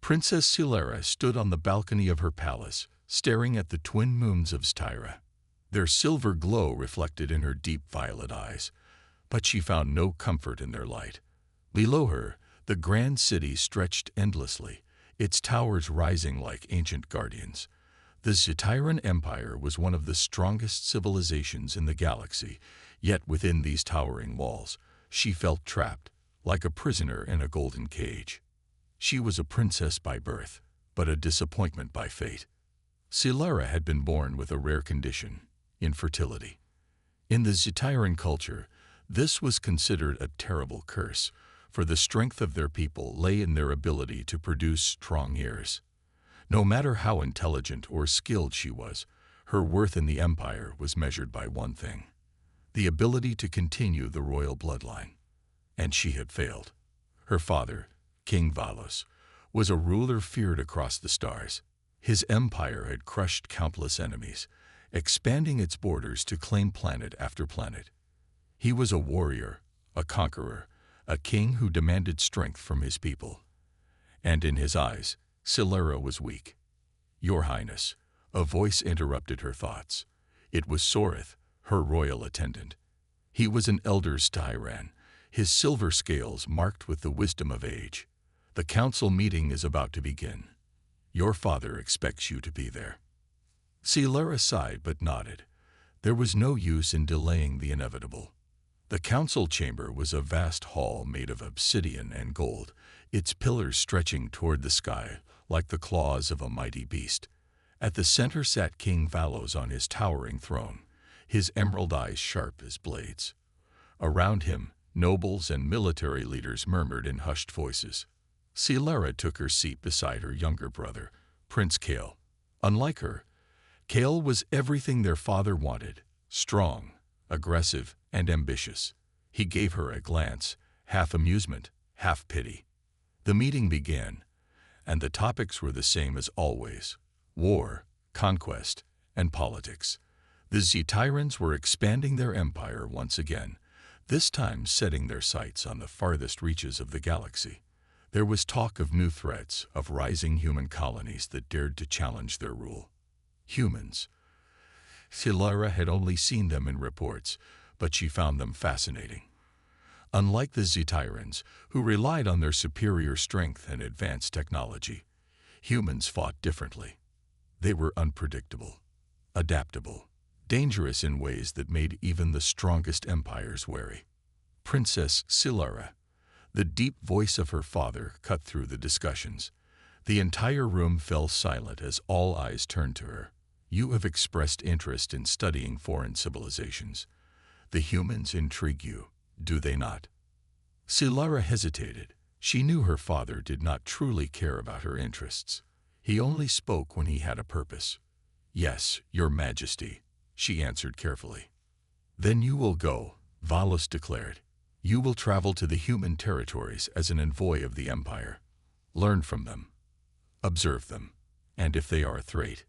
Princess Silera stood on the balcony of her palace, staring at the twin moons of Styra. Their silver glow reflected in her deep violet eyes, but she found no comfort in their light. Below her, the grand city stretched endlessly, its towers rising like ancient guardians. The Zytiran Empire was one of the strongest civilizations in the galaxy, yet within these towering walls, she felt trapped, like a prisoner in a golden cage. She was a princess by birth, but a disappointment by fate. Silera had been born with a rare condition, infertility. In the Zytiran culture, this was considered a terrible curse, for the strength of their people lay in their ability to produce strong heirs. No matter how intelligent or skilled she was, her worth in the empire was measured by one thing: the ability to continue the royal bloodline. And she had failed. Her father, King Valos, was a ruler feared across the stars. His empire had crushed countless enemies, expanding its borders to claim planet after planet. He was a warrior, a conqueror, a king who demanded strength from his people. And in his eyes, Silera was weak. "Your Highness," a voice interrupted her thoughts. It was Sorith, her royal attendant. He was an elder Styran, his silver scales marked with the wisdom of age. "The council meeting is about to begin. Your father expects you to be there." Silera sighed but nodded. There was no use in delaying the inevitable. The council chamber was a vast hall made of obsidian and gold, its pillars stretching toward the sky like the claws of a mighty beast. At the center sat King Valos on his towering throne, his emerald eyes sharp as blades. Around him, nobles and military leaders murmured in hushed voices. Silera took her seat beside her younger brother, Prince Kale. Unlike her, Kale was everything their father wanted: strong, aggressive, and ambitious. He gave her a glance, half amusement, half pity. The meeting began, and the topics were the same as always: war, conquest, and politics. The Zytirans were expanding their empire once again, this time setting their sights on the farthest reaches of the galaxy. There was talk of new threats, of rising human colonies that dared to challenge their rule. Humans. Silera had only seen them in reports, but she found them fascinating. Unlike the Zytirans, who relied on their superior strength and advanced technology, humans fought differently. They were unpredictable, adaptable, dangerous in ways that made even the strongest empires wary. Princess Silera, the deep voice of her father, cut through the discussions. The entire room fell silent as all eyes turned to her. "You have expressed interest in studying foreign civilizations. The humans intrigue you, do they not?" Silera hesitated. She knew her father did not truly care about her interests. He only spoke when he had a purpose. "Yes, Your Majesty," she answered carefully. "Then you will go," Valos declared. "You will travel to the human territories as an envoy of the Empire. Learn from them. Observe them. And if they are a threat,"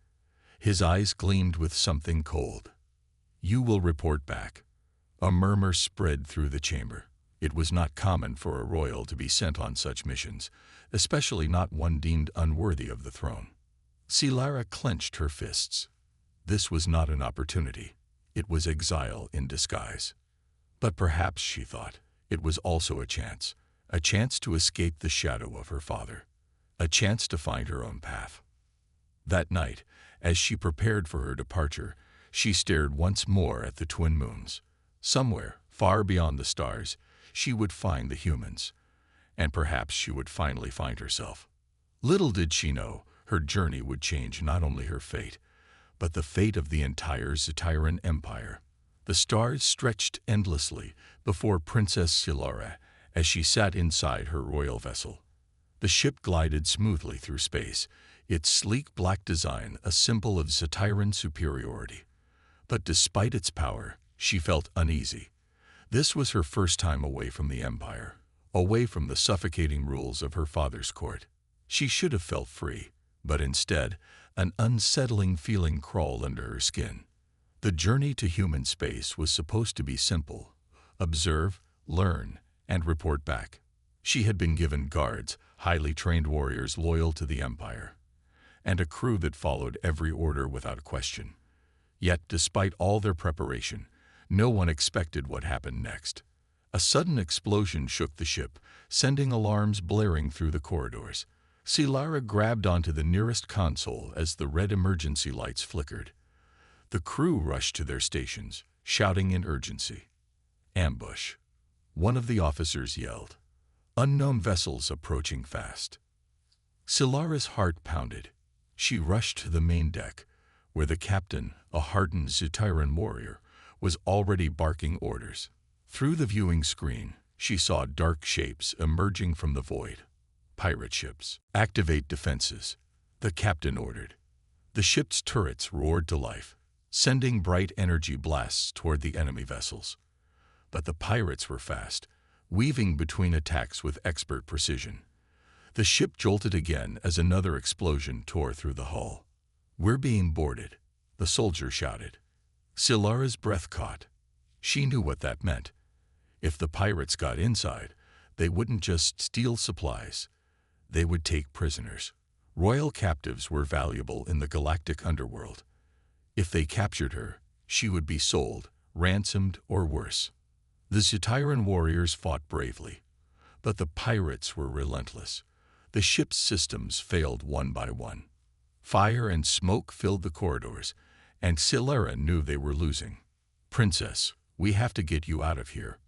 his eyes gleamed with something cold, "you will report back." A murmur spread through the chamber. It was not common for a royal to be sent on such missions, especially not one deemed unworthy of the throne. Silera clenched her fists. This was not an opportunity. It was exile in disguise. But perhaps, she thought, it was also a chance to escape the shadow of her father, a chance to find her own path. That night, as she prepared for her departure, she stared once more at the twin moons. Somewhere, far beyond the stars, she would find the humans, and perhaps she would finally find herself. Little did she know, her journey would change not only her fate, but the fate of the entire Zytiran Empire. The stars stretched endlessly before Princess Silera as she sat inside her royal vessel. The ship glided smoothly through space, its sleek black design a symbol of Zytiran superiority. But despite its power, she felt uneasy. This was her first time away from the Empire, away from the suffocating rules of her father's court. She should have felt free, but instead, an unsettling feeling crawled under her skin. The journey to human space was supposed to be simple: observe, learn, and report back. She had been given guards, highly trained warriors loyal to the Empire, and a crew that followed every order without question. Yet, despite all their preparation, no one expected what happened next. A sudden explosion shook the ship, sending alarms blaring through the corridors. Silara grabbed onto the nearest console as the red emergency lights flickered. The crew rushed to their stations, shouting in urgency. Ambush. One of the officers yelled. Unknown vessels approaching fast. Silara's heart pounded. She rushed to the main deck, where the captain, a hardened Zutiran warrior, was already barking orders. Through the viewing screen, she saw dark shapes emerging from the void. Pirate ships. Activate defenses, the captain ordered. The ship's turrets roared to life, sending bright energy blasts toward the enemy vessels. But the pirates were fast, weaving between attacks with expert precision. The ship jolted again as another explosion tore through the hull. We're being boarded, the soldier shouted. Silara's breath caught. She knew what that meant. If the pirates got inside, they wouldn't just steal supplies. They would take prisoners. Royal captives were valuable in the galactic underworld. If they captured her, she would be sold, ransomed, or worse. The Zutiran warriors fought bravely, but the pirates were relentless. The ship's systems failed one by one. Fire and smoke filled the corridors, and Silara knew they were losing. Princess, we have to get you out of here,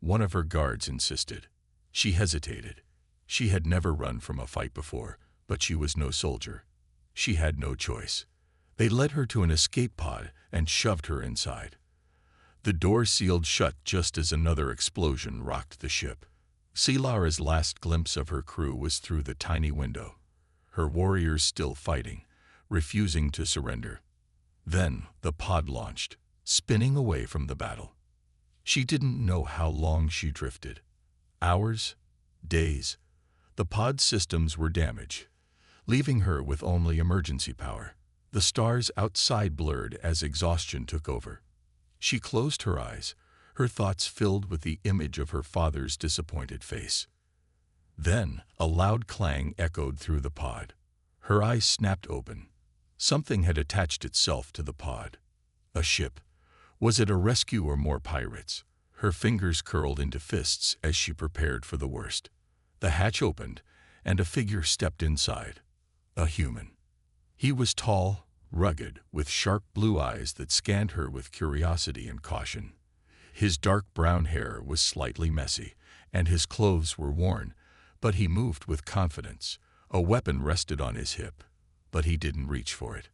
one of her guards insisted. She hesitated. She had never run from a fight before, but she was no soldier. She had no choice. They led her to an escape pod and shoved her inside. The door sealed shut just as another explosion rocked the ship. Silara's last glimpse of her crew was through the tiny window, her warriors still fighting, refusing to surrender. Then the pod launched, spinning away from the battle. She didn't know how long she drifted. Hours? Days? The pod systems were damaged, leaving her with only emergency power. The stars outside blurred as exhaustion took over. She closed her eyes, her thoughts filled with the image of her father's disappointed face. Then a loud clang echoed through the pod. Her eyes snapped open. Something had attached itself to the pod. A ship. Was it a rescue or more pirates? Her fingers curled into fists as she prepared for the worst. The hatch opened, and a figure stepped inside. A human. He was tall, rugged, with sharp blue eyes that scanned her with curiosity and caution. His dark brown hair was slightly messy, and his clothes were worn, but he moved with confidence. A weapon rested on his hip, but he didn't reach for it.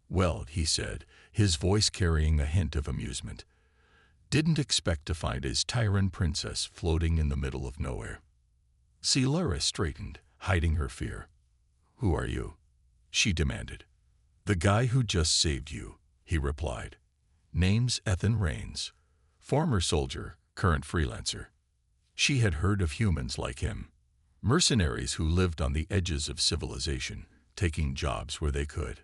Well, he said, his voice carrying a hint of amusement. Didn't expect to find his Tyran princess floating in the middle of nowhere. Silara straightened, hiding her fear. Who are you? She demanded. The guy who just saved you, he replied. Name's Ethan Rains. Former soldier, current freelancer. She had heard of humans like him. Mercenaries who lived on the edges of civilization, taking jobs where they could.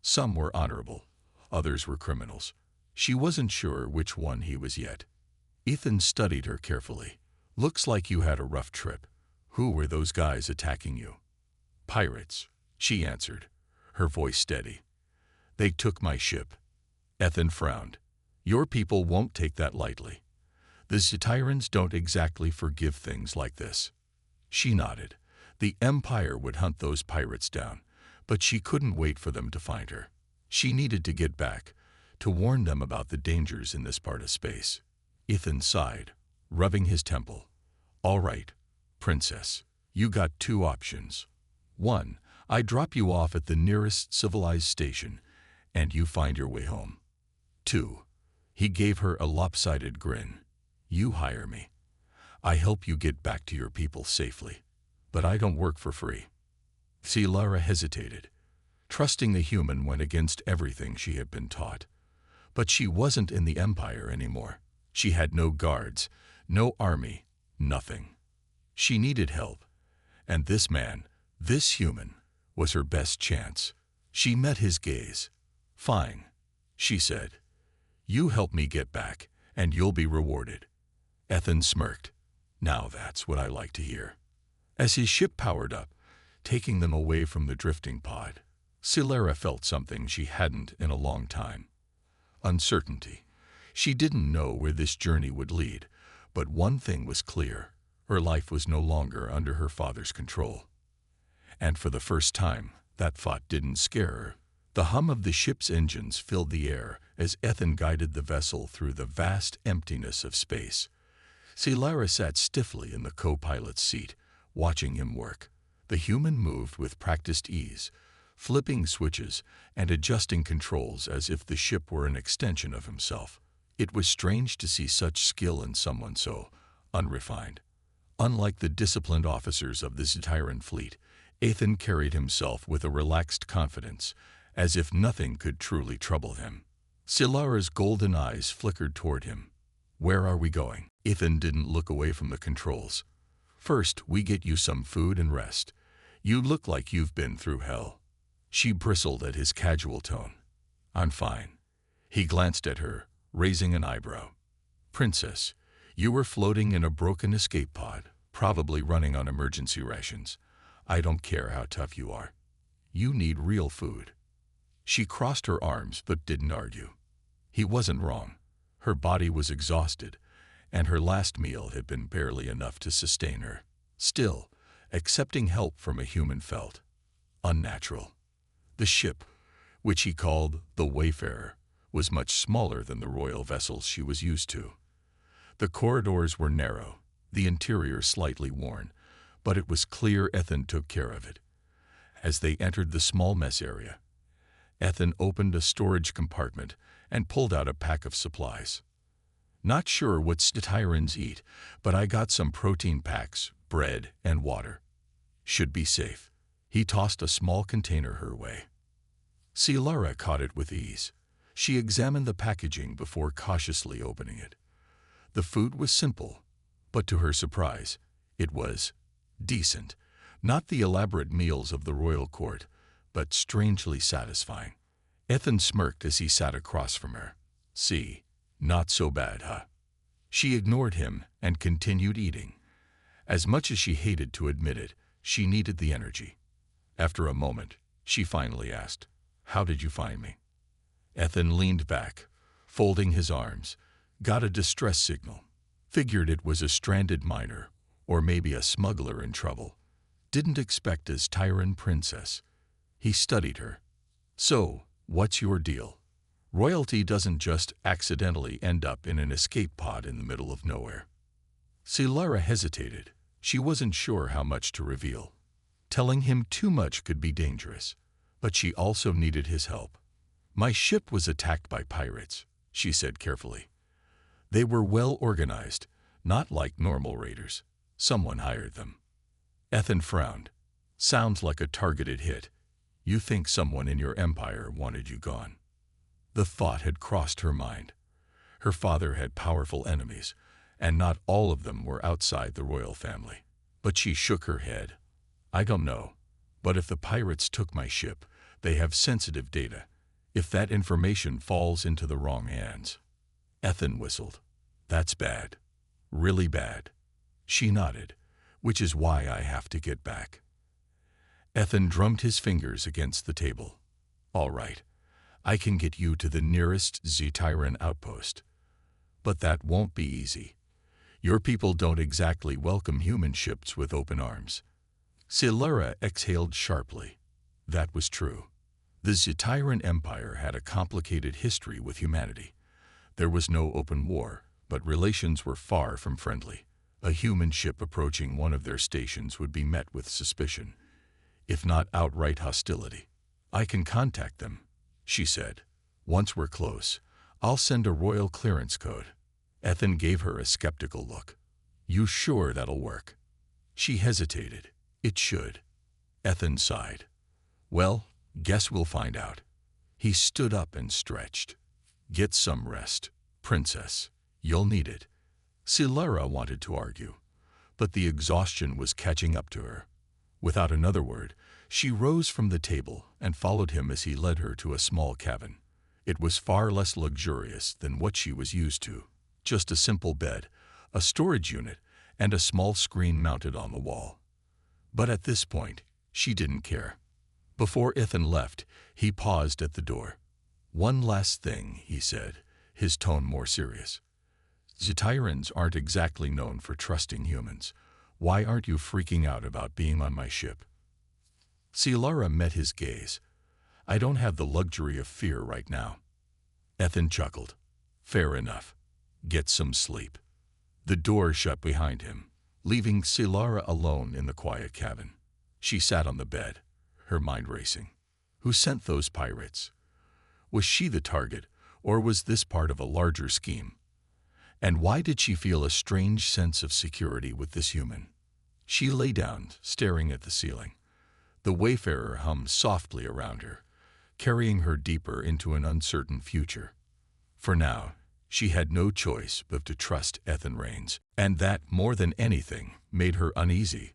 Some were honorable, others were criminals. She wasn't sure which one he was yet. Ethan studied her carefully. Looks like you had a rough trip. Who were those guys attacking you? Pirates, she answered, her voice steady. They took my ship. Ethan frowned. Your people won't take that lightly. The Zutyrans don't exactly forgive things like this. She nodded. The Empire would hunt those pirates down, but she couldn't wait for them to find her. She needed to get back, to warn them about the dangers in this part of space. Ethan sighed, rubbing his temple. All right, princess, you got two options. One, I drop you off at the nearest civilized station, and you find your way home. Two, he gave her a lopsided grin. You hire me. I help you get back to your people safely, but I don't work for free. Silara hesitated. Trusting the human went against everything she had been taught. But she wasn't in the Empire anymore. She had no guards, no army, nothing. She needed help, and this man, this human, was her best chance. She met his gaze. Fine, she said. You help me get back, and you'll be rewarded. Ethan smirked. Now that's what I like to hear. As his ship powered up, taking them away from the drifting pod, Silara felt something she hadn't in a long time. Uncertainty. She didn't know where this journey would lead, but one thing was clear. Her life was no longer under her father's control. And for the first time, that thought didn't scare her. The hum of the ship's engines filled the air as Ethan guided the vessel through the vast emptiness of space. Silara sat stiffly in the co-pilot's seat, watching him work. The human moved with practiced ease, flipping switches and adjusting controls as if the ship were an extension of himself. It was strange to see such skill in someone so unrefined. Unlike the disciplined officers of the Zetiran fleet, Ethan carried himself with a relaxed confidence, as if nothing could truly trouble him. Silara's golden eyes flickered toward him. "Where are we going?" Ethan didn't look away from the controls. "First, we get you some food and rest. You look like you've been through hell." She bristled at his casual tone. "I'm fine." He glanced at her, raising an eyebrow. "Princess, you were floating in a broken escape pod, probably running on emergency rations. I don't care how tough you are. You need real food." She crossed her arms but didn't argue. He wasn't wrong. Her body was exhausted, and her last meal had been barely enough to sustain her. Still, accepting help from a human felt unnatural. The ship, which he called the Wayfarer, was much smaller than the royal vessels she was used to. The corridors were narrow, the interior slightly worn, but it was clear Ethan took care of it. As they entered the small mess area, Ethan opened a storage compartment and pulled out a pack of supplies. "Not sure what Statyrans eat, but I got some protein packs, bread, and water. Should be safe." He tossed a small container her way. Silara caught it with ease. She examined the packaging before cautiously opening it. The food was simple, but to her surprise, it was decent. Not the elaborate meals of the royal court, but strangely satisfying. Ethan smirked as he sat across from her. "See, not so bad, huh?" She ignored him and continued eating. As much as she hated to admit it, she needed the energy. After a moment, she finally asked, "How did you find me?" Ethan leaned back, folding his arms, got a distress signal, figured it was a stranded miner, or maybe a smuggler in trouble. Didn't expect as Tyran princess. He studied her. "So, what's your deal? Royalty doesn't just accidentally end up in an escape pod in the middle of nowhere." Silara hesitated. She wasn't sure how much to reveal. Telling him too much could be dangerous, but she also needed his help. "My ship was attacked by pirates," she said carefully. "They were well organized, not like normal raiders. Someone hired them." Ethan frowned. "Sounds like a targeted hit. You think someone in your empire wanted you gone." The thought had crossed her mind. Her father had powerful enemies, and not all of them were outside the royal family. But she shook her head. "I don't know, but if the pirates took my ship, they have sensitive data. If that information falls into the wrong hands..." Ethan whistled. "That's bad. Really bad." She nodded. "Which is why I have to get back." Ethan drummed his fingers against the table. "All right, I can get you to the nearest Zetiran outpost. But that won't be easy. Your people don't exactly welcome human ships with open arms." Silara exhaled sharply. That was true. The Zetiran Empire had a complicated history with humanity. There was no open war, but relations were far from friendly. A human ship approaching one of their stations would be met with suspicion, if not outright hostility. "I can contact them," she said. "Once we're close, I'll send a royal clearance code." Ethan gave her a skeptical look. "You sure that'll work?" She hesitated. "It should." Ethan sighed. "Well, guess we'll find out." He stood up and stretched. "Get some rest, princess. You'll need it." Silara wanted to argue, but the exhaustion was catching up to her. Without another word, she rose from the table and followed him as he led her to a small cabin. It was far less luxurious than what she was used to. Just a simple bed, a storage unit, and a small screen mounted on the wall. But at this point, she didn't care. Before Ethan left, he paused at the door. "One last thing," he said, his tone more serious. "Zetirans aren't exactly known for trusting humans. Why aren't you freaking out about being on my ship?" Silara met his gaze. "I don't have the luxury of fear right now." Ethan chuckled. "Fair enough. Get some sleep." The door shut behind him, leaving Silara alone in the quiet cabin. She sat on the bed, her mind racing. Who sent those pirates? Was she the target, or was this part of a larger scheme? And why did she feel a strange sense of security with this human? She lay down, staring at the ceiling. The Wayfarer hummed softly around her, carrying her deeper into an uncertain future. For now, she had no choice but to trust Ethan Rains, and that, more than anything, made her uneasy.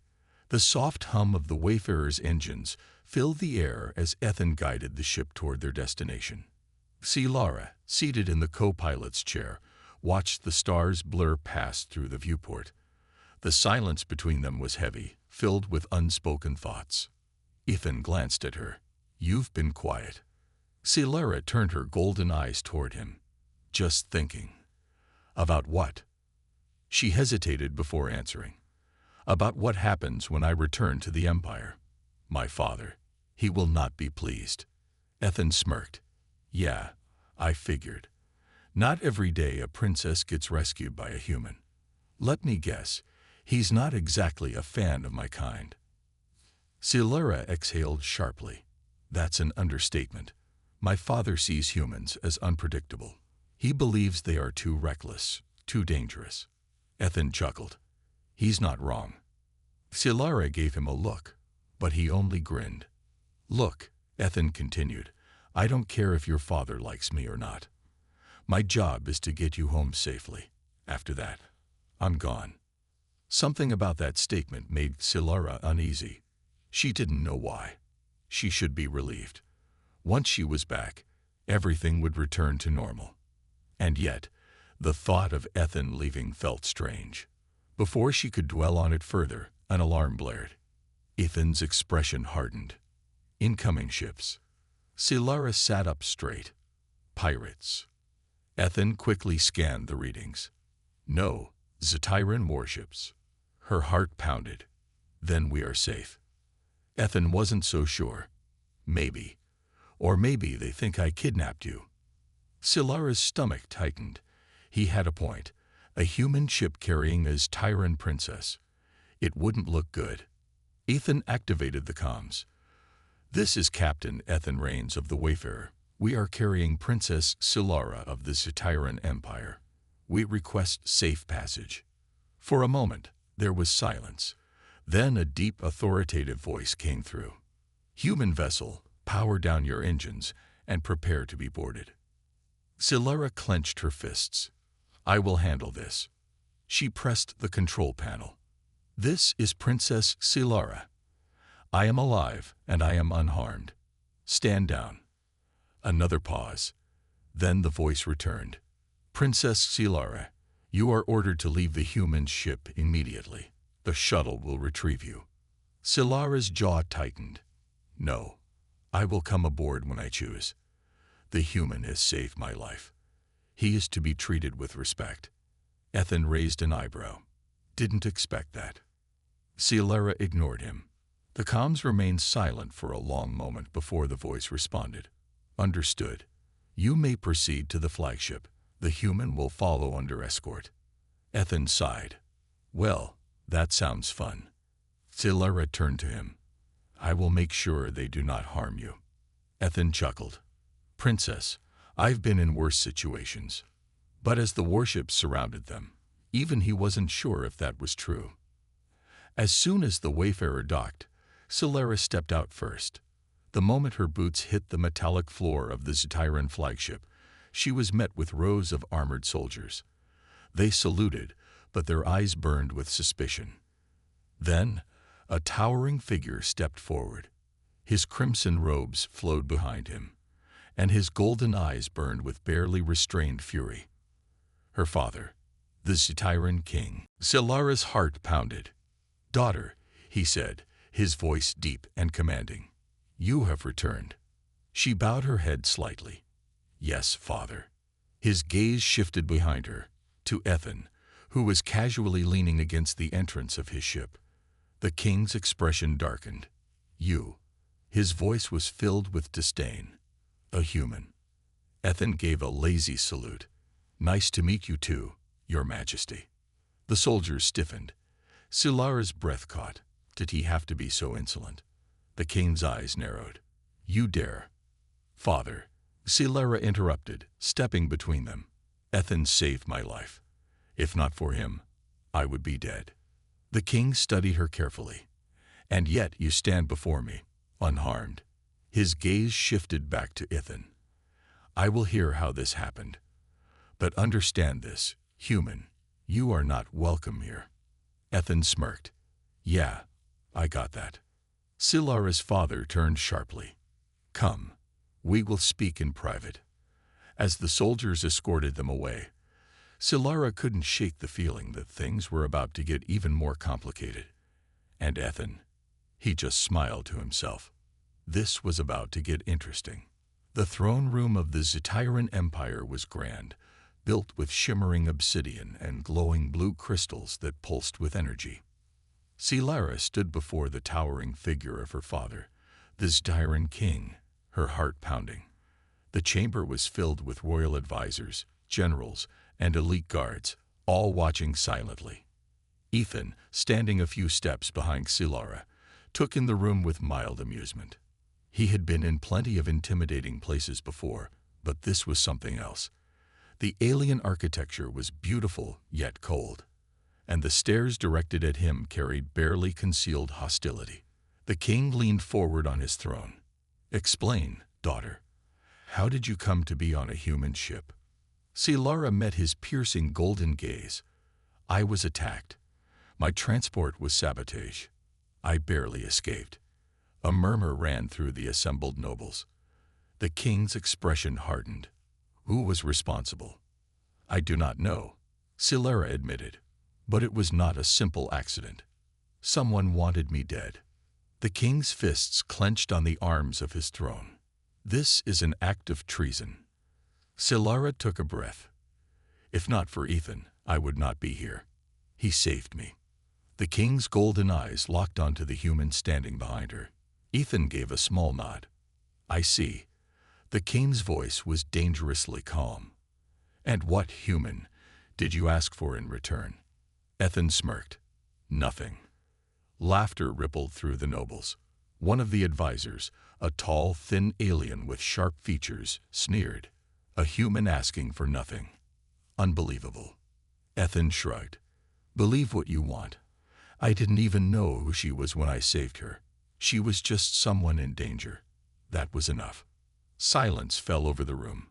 The soft hum of the Wayfarer's engines filled the air as Ethan guided the ship toward their destination. Silara, seated in the co-pilot's chair, watched the stars blur past through the viewport. The silence between them was heavy, filled with unspoken thoughts. Ethan glanced at her. "You've been quiet." Silara turned her golden eyes toward him. "Just thinking." "About what?" She hesitated before answering. "About what happens when I return to the Empire. My father. He will not be pleased." Ethan smirked. "Yeah, I figured. Not every day a princess gets rescued by a human. Let me guess, he's not exactly a fan of my kind." Silara exhaled sharply. "That's an understatement. My father sees humans as unpredictable. He believes they are too reckless, too dangerous." Ethan chuckled. "He's not wrong." Silara gave him a look, but he only grinned. "Look," Ethan continued, "I don't care if your father likes me or not. My job is to get you home safely. After that, I'm gone." Something about that statement made Silara uneasy. She didn't know why. She should be relieved. Once she was back, everything would return to normal. And yet, the thought of Ethan leaving felt strange. Before she could dwell on it further, an alarm blared. Ethan's expression hardened. Incoming ships. Silara sat up straight. Pirates. Ethan quickly scanned the readings. No, Zetiran warships. Her heart pounded. Then we are safe. Ethan wasn't so sure. Maybe. Or maybe they think I kidnapped you. Silara's stomach tightened. He had a point. A human ship carrying his Tyran princess. It wouldn't look good. Ethan activated the comms. "This is Captain Ethan Rains of the Wayfarer. We are carrying Princess Silara of the Zetiran Empire. We request safe passage." For a moment, there was silence. Then a deep, authoritative voice came through. "Human vessel, power down your engines and prepare to be boarded." Silara clenched her fists. "I will handle this." She pressed the control panel. "This is Princess Silara. I am alive and I am unharmed. Stand down." Another pause. Then the voice returned. "Princess Silara, you are ordered to leave the human ship immediately. The shuttle will retrieve you." Silara's jaw tightened. "No, I will come aboard when I choose. The human has saved my life. He is to be treated with respect." Ethan raised an eyebrow. "Didn't expect that." Silara ignored him. The comms remained silent for a long moment before the voice responded. "Understood. You may proceed to the flagship. The human will follow under escort." Ethan sighed. "Well, that sounds fun." Silara turned to him. "I will make sure they do not harm you." Ethan chuckled. "Princess, I've been in worse situations." But as the warships surrounded them, even he wasn't sure if that was true. As soon as the Wayfarer docked, Silara stepped out first. The moment her boots hit the metallic floor of the Zetiran flagship, she was met with rows of armored soldiers. They saluted, but their eyes burned with suspicion. Then, a towering figure stepped forward. His crimson robes flowed behind him, and his golden eyes burned with barely restrained fury. Her father, The Scythian king. Silara's heart pounded. "Daughter," he said, his voice deep and commanding. "You have returned." She bowed her head slightly. "Yes, father." His gaze shifted behind her, to Ethan, who was casually leaning against the entrance of his ship. The king's expression darkened. "You." His voice was filled with disdain. "A human." Ethan gave a lazy salute. "Nice to meet you too, Your Majesty." The soldiers stiffened. Silara's breath caught. Did he have to be so insolent? The king's eyes narrowed. "You dare." "Father," Silara interrupted, stepping between them. "Ethan saved my life. If not for him, I would be dead." The king studied her carefully. "And yet you stand before me, unharmed." His gaze shifted back to Ethan. "I will hear how this happened. But understand this, human, you are not welcome here." Ethan smirked. "Yeah, I got that." Silara's father turned sharply. "Come, we will speak in private." As the soldiers escorted them away, Silara couldn't shake the feeling that things were about to get even more complicated. And Ethan, he just smiled to himself. This was about to get interesting. The throne room of the Scythian Empire was grand, built with shimmering obsidian and glowing blue crystals that pulsed with energy. Silara stood before the towering figure of her father, the Scythian king, her heart pounding. The chamber was filled with royal advisors, generals, and elite guards, all watching silently. Ethan, standing a few steps behind Silara, took in the room with mild amusement. He had been in plenty of intimidating places before, but this was something else. The alien architecture was beautiful yet cold, and the stares directed at him carried barely concealed hostility. The king leaned forward on his throne. "Explain, daughter. How did you come to be on a human ship?" Silara met his piercing golden gaze. "I was attacked. My transport was sabotage. I barely escaped." A murmur ran through the assembled nobles. The king's expression hardened. "Who was responsible?" "I do not know," Silara admitted. "But it was not a simple accident. Someone wanted me dead." The king's fists clenched on the arms of his throne. "This is an act of treason." Silara took a breath. "If not for Ethan, I would not be here. He saved me." The king's golden eyes locked onto the human standing behind her. Ethan gave a small nod. "I see." The king's voice was dangerously calm. "And what, human, did you ask for in return?" Ethan smirked. "Nothing." Laughter rippled through the nobles. One of the advisors, a tall, thin alien with sharp features, sneered. "A human asking for nothing. Unbelievable." Ethan shrugged. "Believe what you want. I didn't even know who she was when I saved her. She was just someone in danger. That was enough." Silence fell over the room.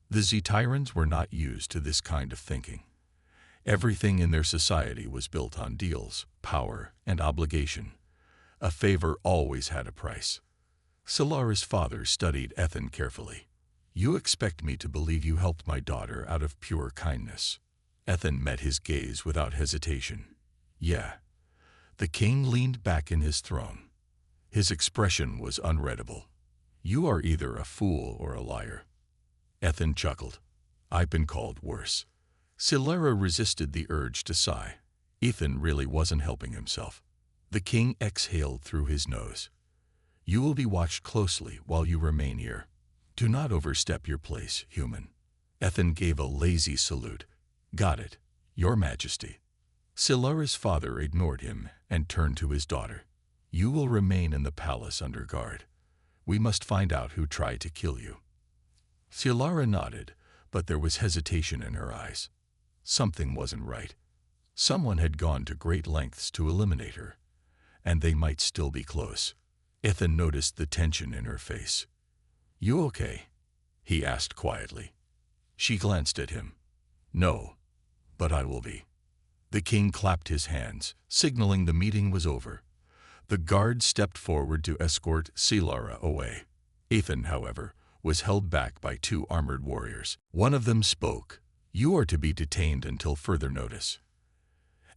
The Scythians were not used to this kind of thinking. Everything in their society was built on deals, power, and obligation. A favor always had a price. Silara's father studied Ethan carefully. "You expect me to believe you helped my daughter out of pure kindness?" Ethan met his gaze without hesitation. "Yeah." The king leaned back in his throne. His expression was unreadable. "You are either a fool or a liar." Ethan chuckled. "I've been called worse." Silara resisted the urge to sigh. Ethan really wasn't helping himself. The king exhaled through his nose. "You will be watched closely while you remain here. Do not overstep your place, human." Ethan gave a lazy salute. "Got it, Your Majesty." Silara's father ignored him and turned to his daughter. "You will remain in the palace under guard. We must find out who tried to kill you." Silara nodded, but there was hesitation in her eyes. Something wasn't right. Someone had gone to great lengths to eliminate her, and they might still be close. Ethan noticed the tension in her face. "You okay?" he asked quietly. She glanced at him. "No, but I will be." The king clapped his hands, signaling the meeting was over. The guard stepped forward to escort Silara away. Ethan, however, was held back by two armored warriors. One of them spoke. You are to be detained until further notice.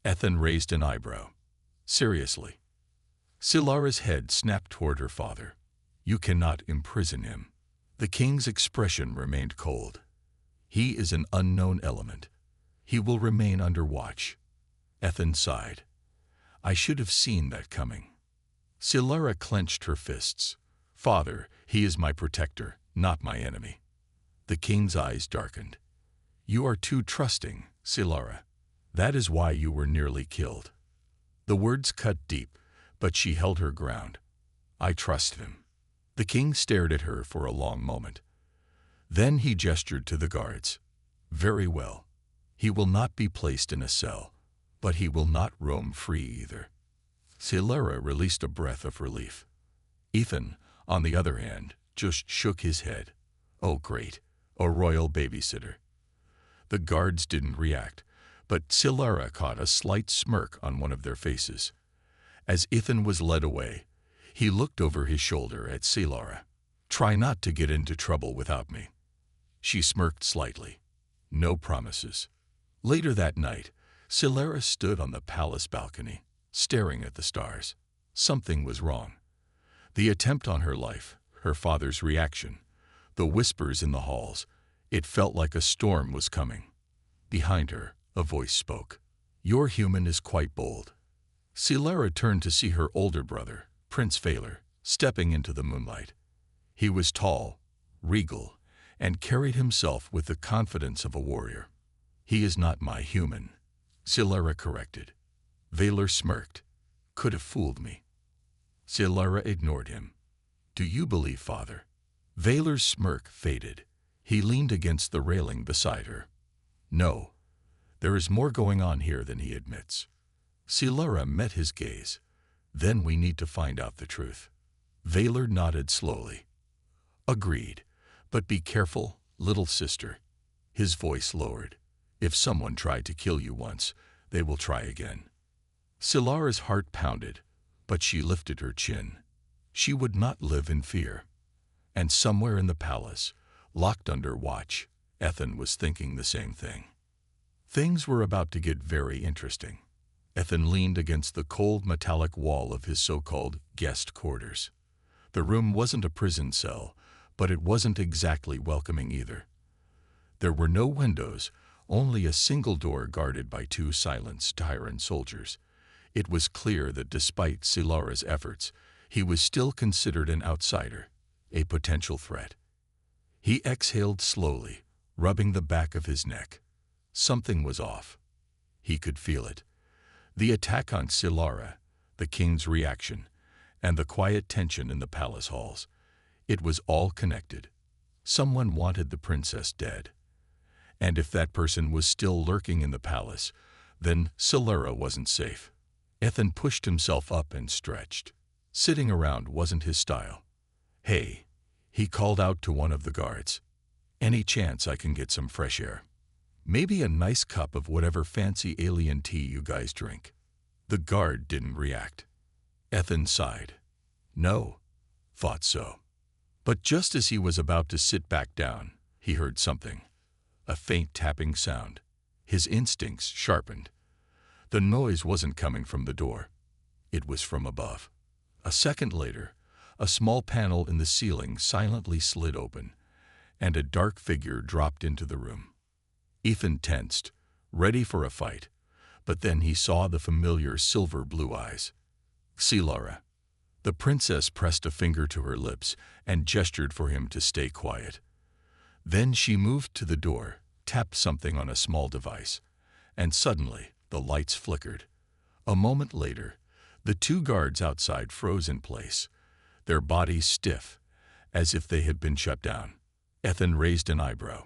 Ethan raised an eyebrow. Seriously? Silara's head snapped toward her father. You cannot imprison him. The king's expression remained cold. He is an unknown element. He will remain under watch. Ethan sighed. I should have seen that coming. Silara clenched her fists. Father, he is my protector, not my enemy. The king's eyes darkened. You are too trusting, Silara. That is why you were nearly killed. The words cut deep, but she held her ground. I trust him. The king stared at her for a long moment. Then he gestured to the guards. Very well. He will not be placed in a cell, but he will not roam free either. Silara released a breath of relief. Ethan, on the other hand, just shook his head. Oh great, a royal babysitter. The guards didn't react, but Silara caught a slight smirk on one of their faces. As Ethan was led away, he looked over his shoulder at Silara. Try not to get into trouble without me. She smirked slightly. No promises. Later that night, Silara stood on the palace balcony, staring at the stars. Something was wrong. The attempt on her life, her father's reaction, the whispers in the halls, it felt like a storm was coming. Behind her, a voice spoke. Your human is quite bold. Silara turned to see her older brother, Prince Phaler, stepping into the moonlight. He was tall, regal, and carried himself with the confidence of a warrior. He is not my human, Silara corrected. Phaler smirked. Could have fooled me. Silara ignored him. Do you believe, father? Phaler's smirk faded. He leaned against the railing beside her. No, there is more going on here than he admits. Silara met his gaze. Then we need to find out the truth. Phaler nodded slowly. Agreed, but be careful, little sister. His voice lowered. If someone tried to kill you once, they will try again. Silara's heart pounded, but she lifted her chin. She would not live in fear. And somewhere in the palace, locked under watch, Ethan was thinking the same thing. Things were about to get very interesting. Ethan leaned against the cold metallic wall of his so-called guest quarters. The room wasn't a prison cell, but it wasn't exactly welcoming either. There were no windows, only a single door guarded by two silent Styran soldiers. It was clear that despite Silara's efforts, he was still considered an outsider, a potential threat. He exhaled slowly, rubbing the back of his neck. Something was off. He could feel it. The attack on Silara, the king's reaction, and the quiet tension in the palace halls. It was all connected. Someone wanted the princess dead. And if that person was still lurking in the palace, then Silara wasn't safe. Ethan pushed himself up and stretched. Sitting around wasn't his style. Hey, he called out to one of the guards. Any chance I can get some fresh air? Maybe a nice cup of whatever fancy alien tea you guys drink. The guard didn't react. Ethan sighed. No, thought so. But just as he was about to sit back down, he heard something. A faint tapping sound. His instincts sharpened. The noise wasn't coming from the door. It was from above. A second later, a small panel in the ceiling silently slid open, and a dark figure dropped into the room. Ethan tensed, ready for a fight, but then he saw the familiar silver blue eyes. Silara. The princess pressed a finger to her lips and gestured for him to stay quiet. Then she moved to the door, tapped something on a small device, and suddenly the lights flickered. A moment later, the two guards outside froze in place, their bodies stiff, as if they had been shut down. Ethan raised an eyebrow.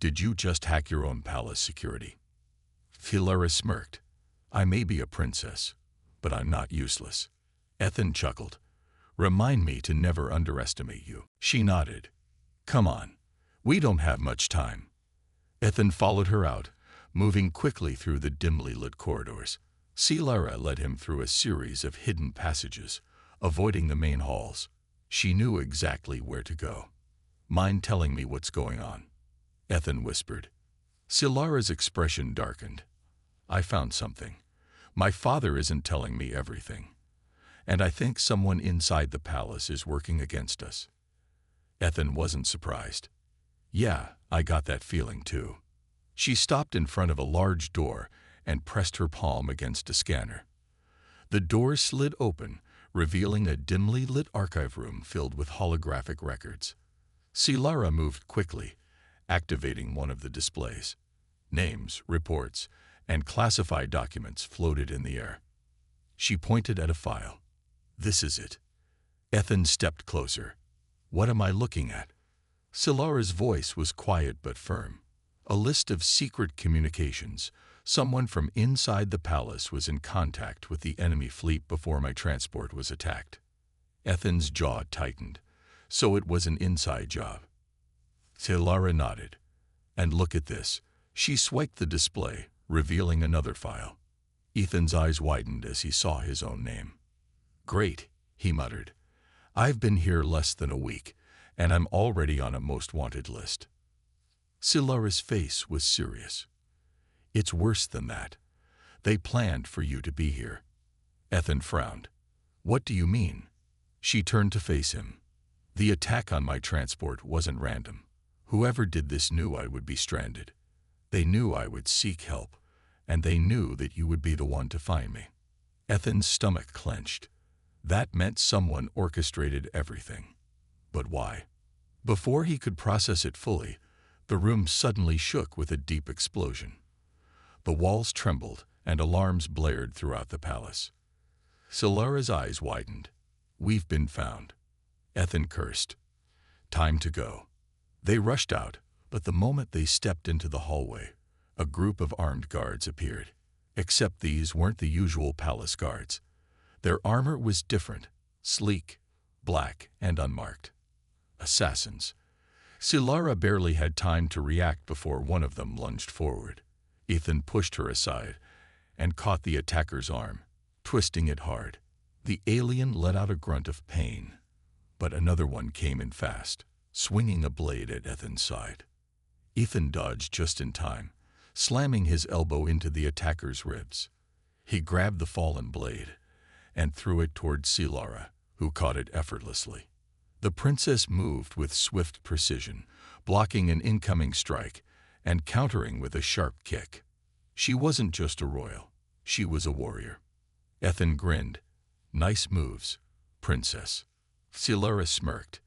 Did you just hack your own palace security? Silara smirked. I may be a princess, but I'm not useless. Ethan chuckled. Remind me to never underestimate you. She nodded. Come on, we don't have much time. Ethan followed her out, moving quickly through the dimly lit corridors. Silara led him through a series of hidden passages, avoiding the main halls. She knew exactly where to go. Mind telling me what's going on? Ethan whispered. Silara's expression darkened. I found something. My father isn't telling me everything. And I think someone inside the palace is working against us. Ethan wasn't surprised. Yeah, I got that feeling too. She stopped in front of a large door and pressed her palm against a scanner. The door slid open, revealing a dimly lit archive room filled with holographic records. Silara moved quickly, activating one of the displays. Names, reports, and classified documents floated in the air. She pointed at a file. This is it. Ethan stepped closer. What am I looking at? Silara's voice was quiet but firm. A list of secret communications. Someone from inside the palace was in contact with the enemy fleet before my transport was attacked. Ethan's jaw tightened. So it was an inside job. Silara nodded. And look at this. She swiped the display, revealing another file. Ethan's eyes widened as he saw his own name. Great, he muttered. I've been here less than a week, and I'm already on a most wanted list. Silara's face was serious. It's worse than that. They planned for you to be here. Ethan frowned. What do you mean? She turned to face him. The attack on my transport wasn't random. Whoever did this knew I would be stranded. They knew I would seek help, and they knew that you would be the one to find me. Ethan's stomach clenched. That meant someone orchestrated everything. But why? Before he could process it fully, the room suddenly shook with a deep explosion. The walls trembled, and alarms blared throughout the palace. Silara's eyes widened. We've been found. Ethan cursed. Time to go. They rushed out, but the moment they stepped into the hallway, a group of armed guards appeared. Except these weren't the usual palace guards. Their armor was different, sleek, black, and unmarked. Assassins. Silara barely had time to react before one of them lunged forward. Ethan pushed her aside and caught the attacker's arm, twisting it hard. The alien let out a grunt of pain, but another one came in fast, swinging a blade at Ethan's side. Ethan dodged just in time, slamming his elbow into the attacker's ribs. He grabbed the fallen blade and threw it toward Silara, who caught it effortlessly. The princess moved with swift precision, blocking an incoming strike and countering with a sharp kick. She wasn't just a royal, she was a warrior. Ethan grinned. Nice moves, princess. Silara smirked.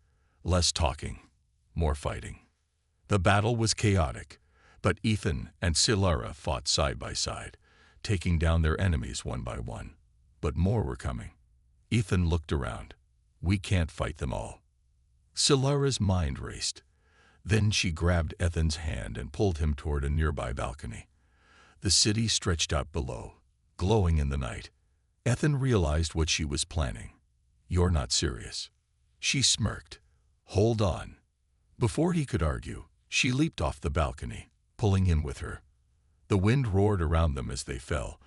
Less talking, more fighting. The battle was chaotic, but Ethan and Silara fought side by side, taking down their enemies one by one. But more were coming. Ethan looked around. We can't fight them all. Silara's mind raced. Then she grabbed Ethan's hand and pulled him toward a nearby balcony. The city stretched out below, glowing in the night. Ethan realized what she was planning. You're not serious. She smirked. Hold on. Before he could argue, she leaped off the balcony, pulling him with her. The wind roared around them as they fell,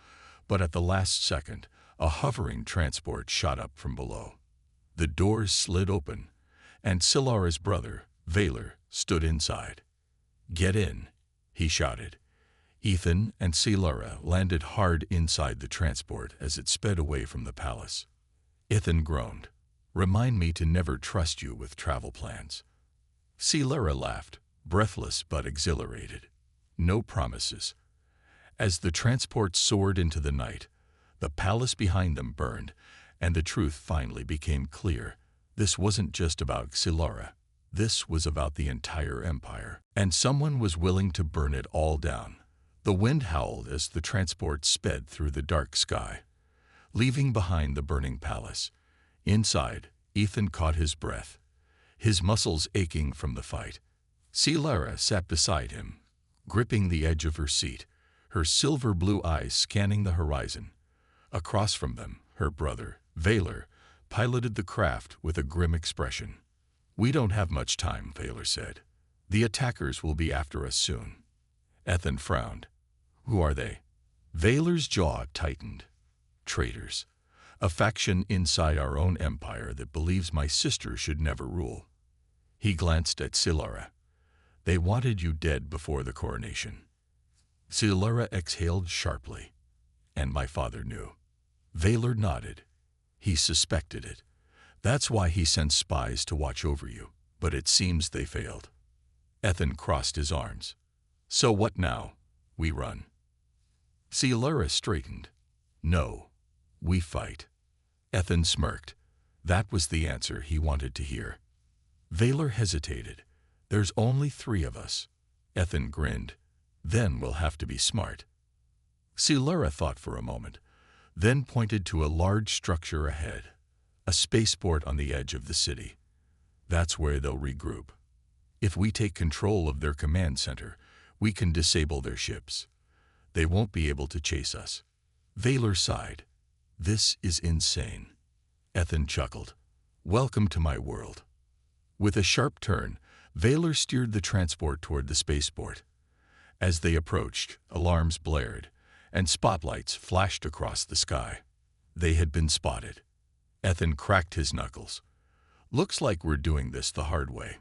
but at the last second, a hovering transport shot up from below. The doors slid open, and Silara's brother, Valor, stood inside. Get in, he shouted. Ethan and Silara landed hard inside the transport as it sped away from the palace. Ethan groaned. Remind me to never trust you with travel plans. Silara laughed, breathless but exhilarated. No promises. As the transport soared into the night, the palace behind them burned, and the truth finally became clear. This wasn't just about Silara. This was about the entire empire, and someone was willing to burn it all down. The wind howled as the transport sped through the dark sky, leaving behind the burning palace. Inside, Ethan caught his breath, his muscles aching from the fight. Silara sat beside him, gripping the edge of her seat, her silver-blue eyes scanning the horizon. Across from them, her brother, Valor, piloted the craft with a grim expression. We don't have much time, Valor said. The attackers will be after us soon. Ethan frowned. Who are they? Valor's jaw tightened. Traitors. A faction inside our own empire that believes my sister should never rule. He glanced at Silara. They wanted you dead before the coronation. Silara exhaled sharply, and my father knew. Valor nodded. He suspected it. That's why he sent spies to watch over you, but it seems they failed. Ethan crossed his arms. So what now? We run. Silara straightened. No, we fight. Ethan smirked. That was the answer he wanted to hear. Valor hesitated. There's only 3 of us. Ethan grinned. Then we'll have to be smart. Silara thought for a moment, then pointed to a large structure ahead, a spaceport on the edge of the city. That's where they'll regroup. If we take control of their command center, we can disable their ships. They won't be able to chase us. Valor sighed. This is insane. Ethan chuckled. Welcome to my world. With a sharp turn, Valor steered the transport toward the spaceport. As they approached, alarms blared, and spotlights flashed across the sky. They had been spotted. Ethan cracked his knuckles. Looks like we're doing this the hard way.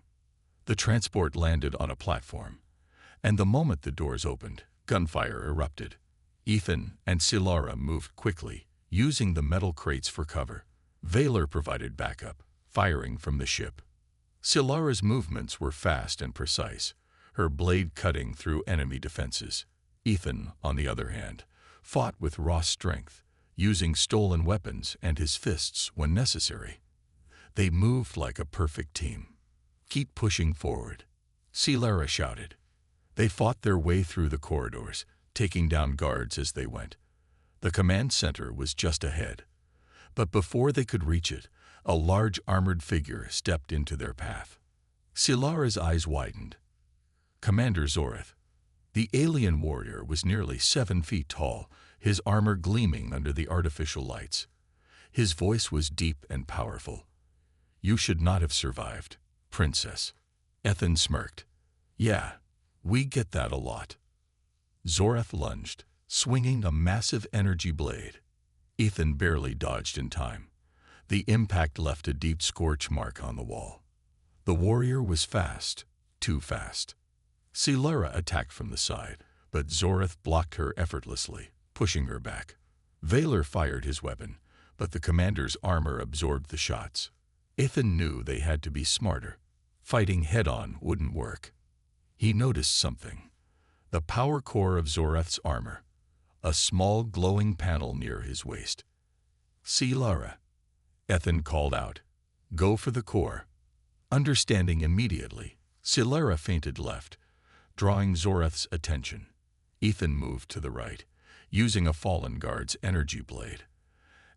The transport landed on a platform, and the moment the doors opened, gunfire erupted. Ethan and Silara moved quickly, using the metal crates for cover. Valor provided backup, firing from the ship. Silara's movements were fast and precise, her blade cutting through enemy defenses. Ethan, on the other hand, fought with raw strength, using stolen weapons and his fists when necessary. They moved like a perfect team. Keep pushing forward, Silara shouted. They fought their way through the corridors, taking down guards as they went. The command center was just ahead. But before they could reach it, a large armored figure stepped into their path. Silara's eyes widened. Commander Zoreth. The alien warrior was nearly 7 feet tall, his armor gleaming under the artificial lights. His voice was deep and powerful. You should not have survived, Princess. Ethan smirked. Yeah, we get that a lot. Zoreth lunged, swinging a massive energy blade. Ethan barely dodged in time. The impact left a deep scorch mark on the wall. The warrior was fast, too fast. Silara attacked from the side, but Zoreth blocked her effortlessly, pushing her back. Valor fired his weapon, but the commander's armor absorbed the shots. Ethan knew they had to be smarter. Fighting head-on wouldn't work. He noticed something. The power core of Zoreth's armor. A small glowing panel near his waist. Silara. Ethan called out. Go for the core. Understanding immediately, Silara feinted left, drawing Zoreth's attention. Ethan moved to the right, using a fallen guard's energy blade.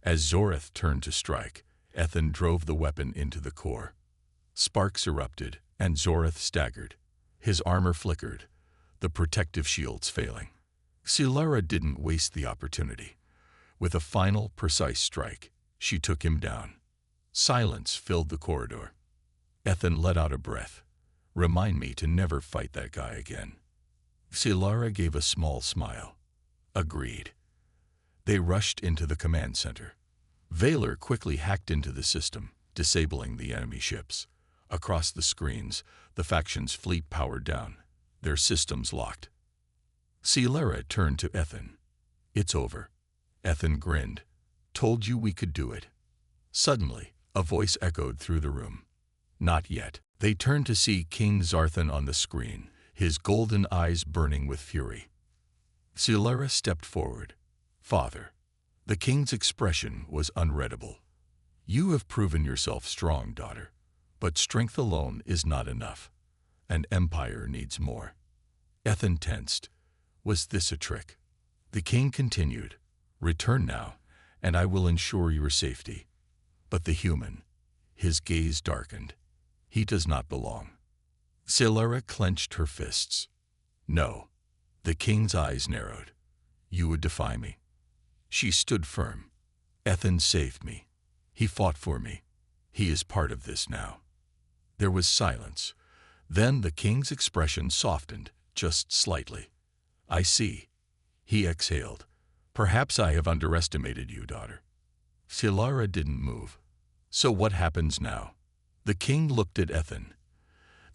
As Zoreth turned to strike, Ethan drove the weapon into the core. Sparks erupted, and Zoreth staggered. His armor flickered, the protective shields failing. Silara didn't waste the opportunity. With a final, precise strike, she took him down. Silence filled the corridor. Ethan let out a breath. Remind me to never fight that guy again. Silara gave a small smile. Agreed. They rushed into the command center. Valor quickly hacked into the system, disabling the enemy ships. Across the screens, the faction's fleet powered down, their systems locked. Silara turned to Ethan. It's over. Ethan grinned. Told you we could do it. Suddenly, a voice echoed through the room. Not yet. They turned to see King Zarthan on the screen, his golden eyes burning with fury. Silara stepped forward. Father. The king's expression was unreadable. You have proven yourself strong, daughter. But strength alone is not enough. An empire needs more. Ethan tensed. Was this a trick? The king continued. Return now, and I will ensure your safety. But the human, his gaze darkened. He does not belong. Silara clenched her fists. No. The king's eyes narrowed. You would defy me. She stood firm. Ethan saved me. He fought for me. He is part of this now. There was silence. Then the king's expression softened, just slightly. I see. He exhaled. Perhaps I have underestimated you, daughter. Silara didn't move. So what happens now? The king looked at Ethan.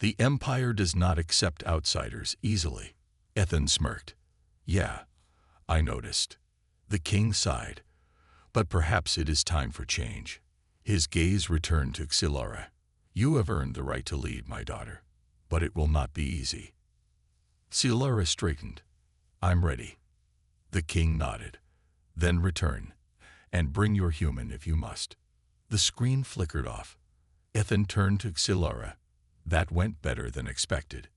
The empire does not accept outsiders easily. Ethan smirked. Yeah, I noticed. The king sighed. But perhaps it is time for change. His gaze returned to Xylara. You have earned the right to lead, my daughter, but it will not be easy. Xylara straightened. I'm ready. The king nodded. Then return, and bring your human if you must. The screen flickered off. Ethan turned to Xylara. That went better than expected.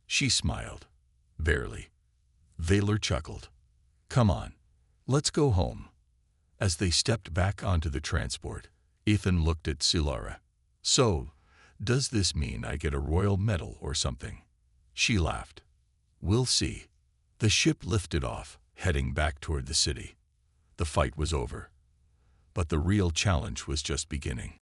She smiled. Barely. Valor chuckled. Come on, let's go home. As they stepped back onto the transport, Ethan looked at Xylara. So, does this mean I get a royal medal or something? She laughed. We'll see. The ship lifted off, heading back toward the city. The fight was over. But the real challenge was just beginning.